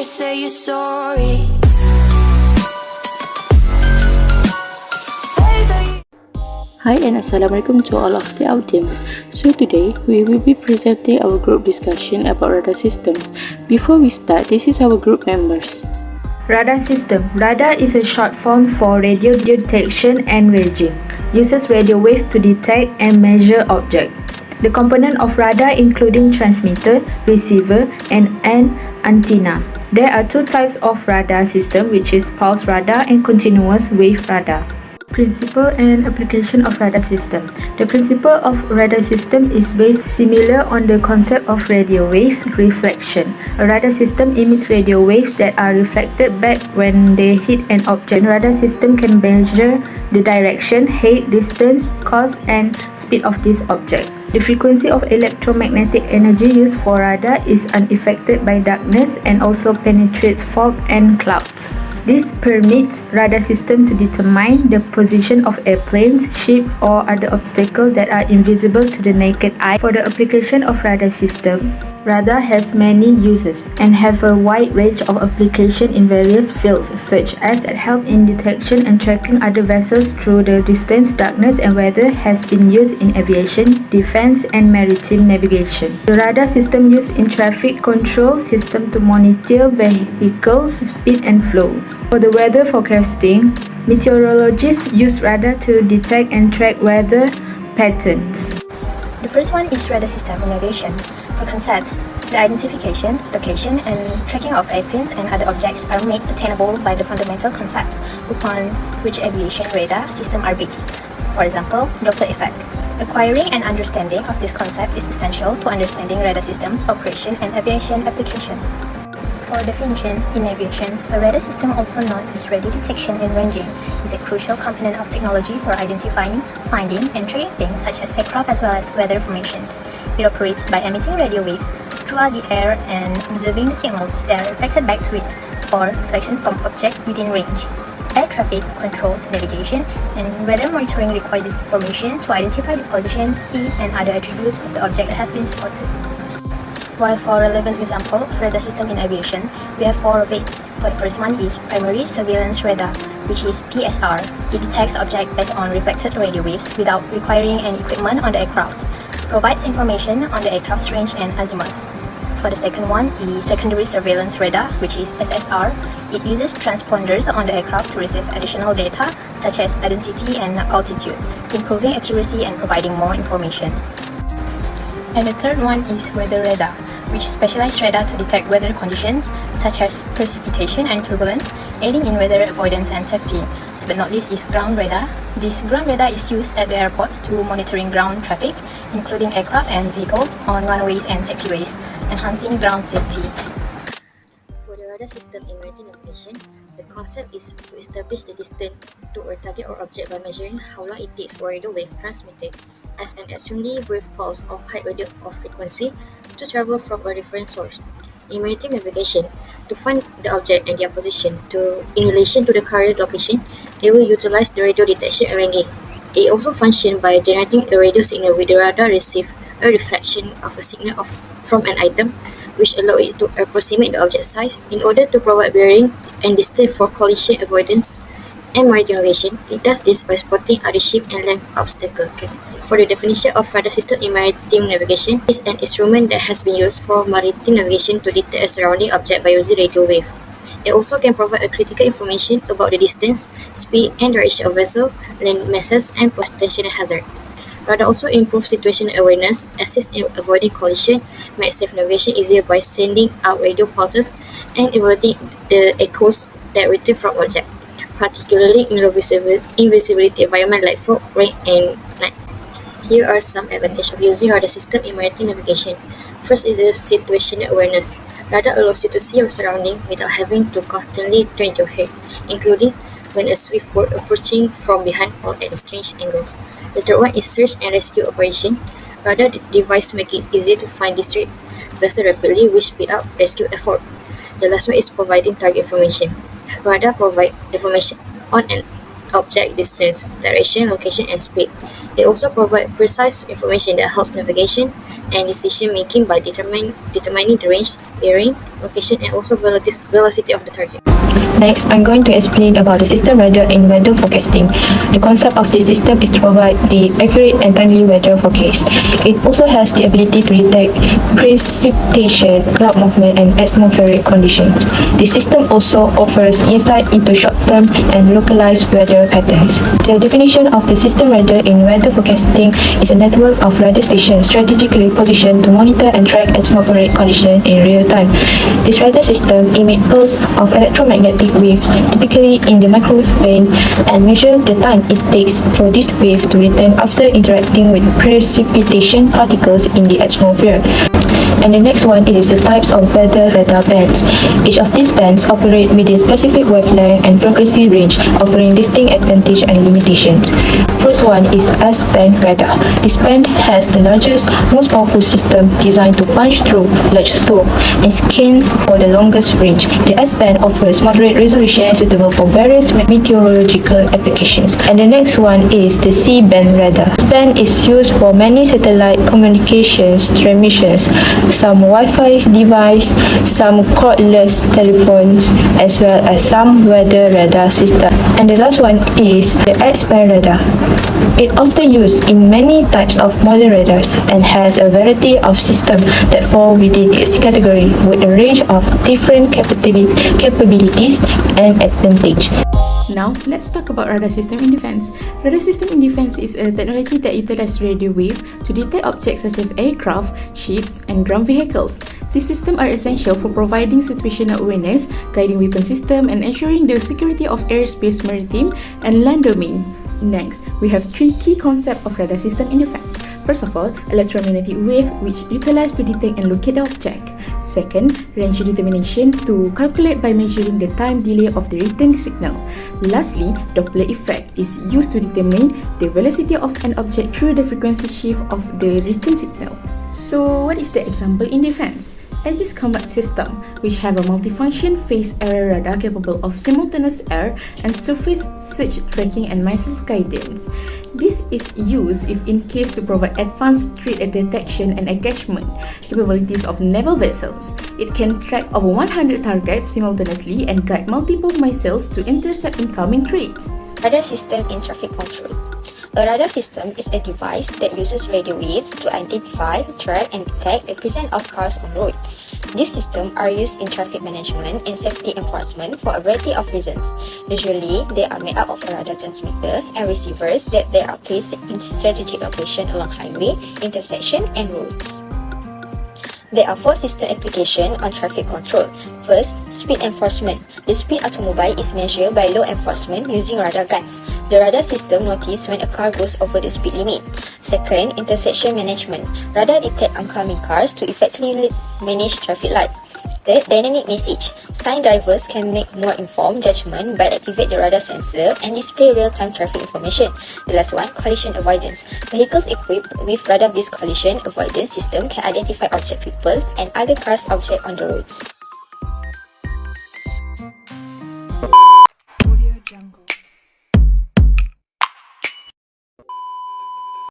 say you're sorry. Hi and Assalamualaikum to all of the audience. So today we will be presenting our group discussion about radar systems. Before we start, this is our group members. Radar system. Radar is a short form for radio detection and ranging. Uses radio waves to detect and measure objects. The component of radar including transmitter, receiver, and an antenna. There are two types of radar system, which is pulse radar and continuous wave radar. Principle and application of radar system. The principle of radar system is based similar on the concept of radio wave reflection. A radar system emits radio waves that are reflected back when they hit an object. Radar system can measure the direction, height, distance, course, and speed of this object. The frequency of electromagnetic energy used for radar is unaffected by darkness and also penetrates fog and clouds. This permits radar system to determine the position of airplanes, ships, or other obstacles that are invisible to the naked eye. For the application of radar system, radar has many uses and have a wide range of application in various fields, such as help in detection and tracking other vessels through the distance, darkness, and weather. Has been used in aviation, defense, and maritime navigation. The radar system used in traffic control system to monitor vehicles, speed, and flow. For the weather forecasting, meteorologists use radar to detect and track weather patterns. The first one is radar system in aviation. For concepts, the identification, location, and tracking of airplanes and other objects are made attainable by the fundamental concepts upon which aviation radar systems are based. For example, Doppler effect. Acquiring an understanding of this concept is essential to understanding radar systems, operation, and aviation application. For definition, in aviation, a radar system, also known as radio detection and ranging, is a crucial component of technology for identifying, finding, and tracking things such as aircraft as well as weather formations. It operates by emitting radio waves throughout the air and observing the signals that are reflected back to it, or reflection from objects within range. Air traffic control, navigation, and weather monitoring require this information to identify the position, speed, and other attributes of the object that have been spotted. While for relevant example of radar system in aviation, we have four of it. For the first one is primary surveillance radar, which is PSR. It detects objects based on reflected radio waves without requiring any equipment on the aircraft. Provides information on the aircraft's range and azimuth. For the second one is secondary surveillance radar, which is SSR. It uses transponders on the aircraft to receive additional data such as identity and altitude, improving accuracy and providing more information. And the third one is weather radar, which is specialized radar to detect weather conditions such as precipitation and turbulence, aiding in weather avoidance and safety. Last but not least is ground radar. This ground radar is used at the airports to monitoring ground traffic, including aircraft and vehicles on runways and taxiways, enhancing ground safety. For the radar system in maritime navigation, the concept is to establish the distance to a target or object by measuring how long it takes for radio wave transmitted as an extremely brief pulse of high radio or frequency to travel from a reference source. In maritime navigation, to find the object and their position in relation to the current location, it will utilize the radio detection and ranging. It also functions by generating a radio signal with the radar receive a reflection of a signal from an item, which allows it to approximate the object size in order to provide bearing and distance for collision avoidance. And maritime navigation, it does this by spotting other ship and land obstacles. For the definition of radar system in maritime navigation, is an instrument that has been used for maritime navigation to detect a surrounding object by using radio wave. It also can provide a critical information about the distance, speed, and direction of vessel, land masses, and potential hazard. Radar also improves situational awareness, assists in avoiding collision, makes safe navigation easier by sending out radio pulses, and avoiding the echoes that return from objects, particularly in low invisibility environment like fog, rain, and night. Here are some advantages of using radar system in maritime navigation. First is the situational awareness. Radar allows you to see your surroundings without having to constantly turn your head, including when a swift boat approaching from behind or at strange angles. The third one is search and rescue operation. Radar device make it easier to find distressed vessel rapidly, which speed up rescue effort. The last one is providing target information. Radar provide information on an object distance, direction, location, and speed. It also provides precise information that helps navigation, and decision making by determining the range, bearing, location, and also velocity of the target. Next, I'm going to explain about the system radar in weather forecasting. The concept of this system is to provide the accurate and timely weather forecast. It also has the ability to detect precipitation, cloud movement, and atmospheric conditions. The system also offers insight into short-term and localized weather patterns. The definition of the system radar in weather forecasting is a network of radar stations strategically positioned to monitor and track atmospheric conditions in real time. This radar system emits pulses of electromagnetic waves, typically in the microwave band, and measure the time it takes for this wave to return after interacting with precipitation particles in the atmosphere. And the next one is the types of weather radar bands. Each of these bands operate within specific wavelength and frequency range, offering distinct advantages and limitations. First one is S-band radar. This band has the largest, most powerful system designed to punch through large storm and scan for the longest range. The S-band offers moderate resolution suitable for various meteorological applications. And the next one is the C-band radar. This band is used for many satellite communications transmissions, some Wi-Fi device, some cordless telephones, as well as some weather radar system. And the last one is the X-band radar. It often used in many types of modern radars and has a variety of systems that fall within its category with a range of different capabilities and advantages. Now, let's talk about radar system in defense. Radar system in defense is a technology that utilizes radio wave to detect objects such as aircraft, ships, and ground vehicles. These systems are essential for providing situational awareness, guiding weapon system, and ensuring the security of airspace, maritime, and land domain. Next, we have three key concepts of radar system in defense. First of all, electromagnetic wave, which utilized to detect and locate the object. Second, range determination, to calculate by measuring the time delay of the return signal. Lastly, Doppler effect is used to determine the velocity of an object through the frequency shift of the return signal. So, what is the example in defense? Aegis combat system, which have a multifunction phase array radar capable of simultaneous air and surface search, tracking, and missiles guidance. This is used if in case to provide advanced threat detection and engagement capabilities of naval vessels. It can track over 100 targets simultaneously and guide multiple missiles to intercept incoming threats. Radar system in traffic control. A radar system is a device that uses radio waves to identify, track, and detect the presence of cars on road. These systems are used in traffic management and safety enforcement for a variety of reasons. Usually, they are made up of a radar transmitter and receivers that they are placed in strategic locations along highway, intersection, and roads. There are four system applications on traffic control. First, speed enforcement. The speed automobile is measured by law enforcement using radar guns. The radar system notices when a car goes over the speed limit. Second, intersection management. Radar detects oncoming cars to effectively manage traffic light. Third, dynamic message. Sign drivers can make more informed judgment by activate the radar sensor and display real-time traffic information. The last one, collision avoidance. Vehicles equipped with radar-based collision avoidance system can identify object, people, and other cars objects on the roads.